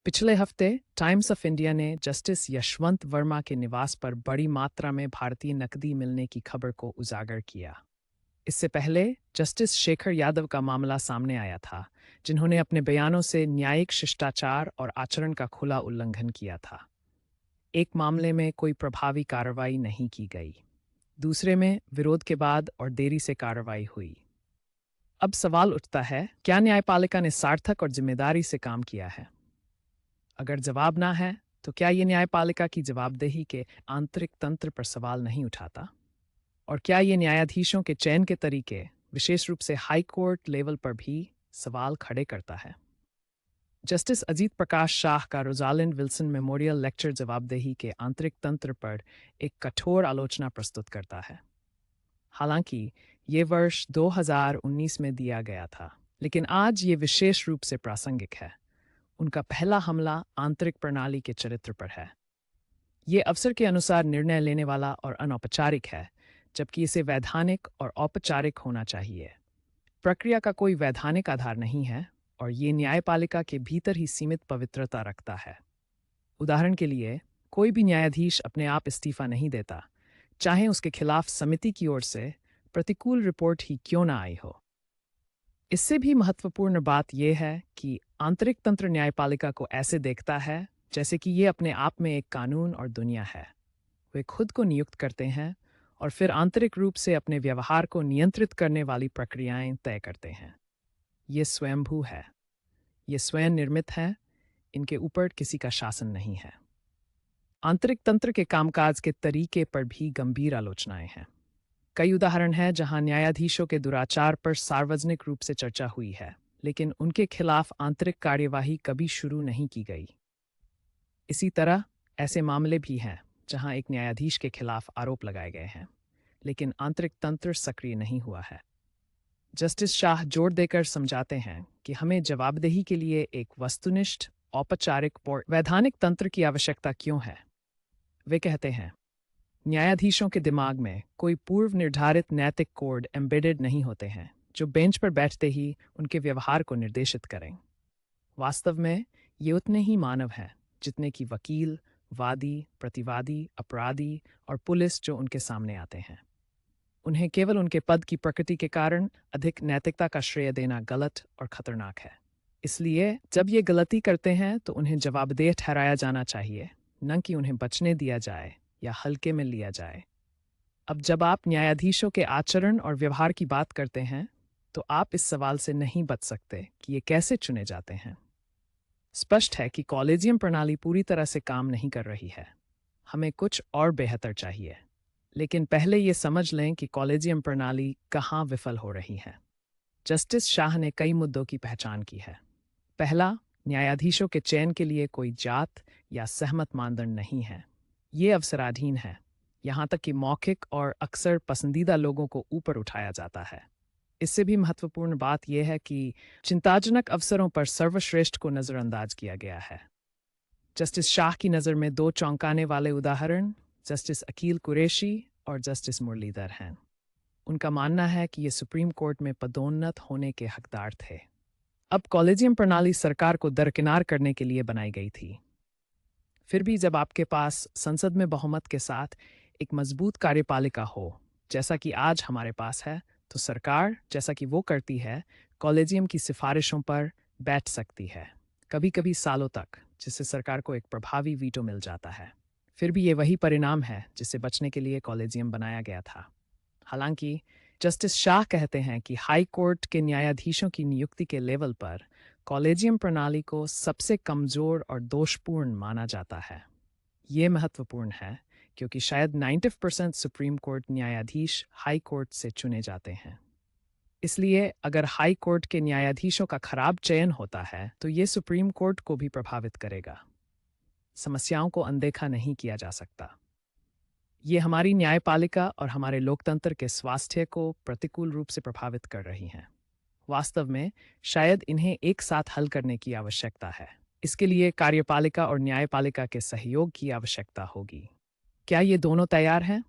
पिछले हफ्ते times of India ने जस्टिस यशवंत वर्मा के निवास पर बड़ी मात्रा में भारतीय नकदी मिलने की खबर को उजागर किया। इससे पहले जस्टिस शेखर यादव का मामला सामने आया था, जिन्होंने अपने बयानों से न्यायिक शिष्टाचार और आचरण का खुला उल्लंघन किया था। एक मामले में कोई प्रभावी कार्रवाई नहीं की गई, दूसरे में विरोध के बाद और देरी से कार्रवाई हुई। अब सवाल उठता है, क्या न्यायपालिका ने सार्थक और जिम्मेदारी से काम किया है? अगर जवाब ना है, तो क्या ये न्यायपालिका की जवाबदेही के आंतरिक तंत्र पर सवाल नहीं उठाता? और क्या ये न्यायाधीशों के चयन के तरीके, विशेष रूप से हाई कोर्ट लेवल पर भी सवाल खड़े करता है? जस्टिस अजीत प्रकाश शाह का रोजालिंड विल्सन मेमोरियल लेक्चर जवाबदेही के आंतरिक तंत्र पर एक कठोर आलोचना प्रस्तुत करता है। हालांकि ये वर्ष 2019 में दिया गया था, लेकिन आज ये विशेष रूप से प्रासंगिक है। उनका पहला हमला आंतरिक प्रणाली के चरित्र पर है। ये अवसर के अनुसार निर्णय लेने वाला और अनौपचारिक है, जबकि इसे वैधानिक और औपचारिक होना चाहिए। प्रक्रिया का कोई वैधानिक आधार नहीं है और ये न्यायपालिका के भीतर ही सीमित पवित्रता रखता है। उदाहरण के लिए, कोई भी न्यायाधीश अपने आप इस्तीफा नहीं देता, चाहे उसके खिलाफ समिति की ओर से प्रतिकूल रिपोर्ट ही क्यों ना आई हो। इससे भी महत्वपूर्ण बात यह है कि आंतरिक तंत्र न्यायपालिका को ऐसे देखता है जैसे कि ये अपने आप में एक कानून और दुनिया है। वे खुद को नियुक्त करते हैं और फिर आंतरिक रूप से अपने व्यवहार को नियंत्रित करने वाली प्रक्रियाएं तय करते हैं। ये स्वयंभू है, ये स्वयं निर्मित है, इनके ऊपर किसी का शासन नहीं है। आंतरिक तंत्र के कामकाज के तरीके पर भी गंभीर आलोचनाएं हैं। कई उदाहरण हैं जहां न्यायाधीशों के दुराचार पर सार्वजनिक रूप से चर्चा हुई है, लेकिन उनके खिलाफ आंतरिक कार्यवाही कभी शुरू नहीं की गई। इसी तरह ऐसे मामले भी हैं जहां एक न्यायाधीश के खिलाफ आरोप लगाए गए हैं, लेकिन आंतरिक तंत्र सक्रिय नहीं हुआ है। जस्टिस शाह जोर देकर समझाते हैं कि हमें जवाबदेही के लिए एक वस्तुनिष्ठ, औपचारिक और वैधानिक तंत्र की आवश्यकता क्यों है। वे कहते हैं, न्यायाधीशों के दिमाग में कोई पूर्व निर्धारित नैतिक कोड एम्बेडेड नहीं होते हैं जो बेंच पर बैठते ही उनके व्यवहार को निर्देशित करें। वास्तव में ये उतने ही मानव हैं जितने कि वकील, वादी, प्रतिवादी, अपराधी और पुलिस जो उनके सामने आते हैं। उन्हें केवल उनके पद की प्रकृति के कारण अधिक नैतिकता का श्रेय देना गलत और खतरनाक है। इसलिए जब ये गलती करते हैं तो उन्हें जवाबदेह ठहराया जाना चाहिए, न कि उन्हें बचने दिया जाए या हल्के में लिया जाए। अब जब आप न्यायाधीशों के आचरण और व्यवहार की बात करते हैं, तो आप इस सवाल से नहीं बच सकते कि ये कैसे चुने जाते हैं। स्पष्ट है कि कॉलेजियम प्रणाली पूरी तरह से काम नहीं कर रही है। हमें कुछ और बेहतर चाहिए। लेकिन पहले ये समझ लें कि कॉलेजियम प्रणाली कहाँ विफल हो रही है। जस्टिस शाह ने कई मुद्दों की पहचान की है। पहला, न्यायाधीशों के चयन के लिए कोई जात या सहमत मानदंड नहीं है। ये अवसराधीन है, यहाँ तक कि मौखिक और अक्सर पसंदीदा लोगों को ऊपर उठाया जाता है। इससे भी महत्वपूर्ण बात यह है कि चिंताजनक अवसरों पर सर्वश्रेष्ठ को नज़रअंदाज किया गया है। जस्टिस शाह की नज़र में दो चौंकाने वाले उदाहरण जस्टिस अकील कुरैशी और जस्टिस मुरलीधर हैं। उनका मानना है कि ये सुप्रीम कोर्ट में पदोन्नत होने के हकदार थे। अब कॉलेजियम प्रणाली सरकार को दरकिनार करने के लिए बनाई गई थी। फिर भी जब आपके पास संसद में बहुमत के साथ एक मजबूत कार्यपालिका हो, जैसा कि आज हमारे पास है, तो सरकार, जैसा कि वो करती है, कॉलेजियम की सिफारिशों पर बैठ सकती है, कभी कभी सालों तक, जिससे सरकार को एक प्रभावी वीटो मिल जाता है। फिर भी ये वही परिणाम है जिससे बचने के लिए कॉलेजियम बनाया गया था। हालांकि जस्टिस शाह कहते हैं कि हाई कोर्ट के न्यायाधीशों की नियुक्ति के लेवल पर कॉलेजियम प्रणाली को सबसे कमज़ोर और दोषपूर्ण माना जाता है। ये महत्वपूर्ण है क्योंकि शायद 90% सुप्रीम कोर्ट न्यायाधीश हाई कोर्ट से चुने जाते हैं। इसलिए अगर हाई कोर्ट के न्यायाधीशों का खराब चयन होता है तो ये सुप्रीम कोर्ट को भी प्रभावित करेगा। समस्याओं को अनदेखा नहीं किया जा सकता। ये हमारी न्यायपालिका और हमारे लोकतंत्र के स्वास्थ्य को प्रतिकूल रूप से प्रभावित कर रही हैं। वास्तव में शायद इन्हें एक साथ हल करने की आवश्यकता है। इसके लिए कार्यपालिका और न्यायपालिका के सहयोग की आवश्यकता होगी। क्या ये दोनों तैयार हैं?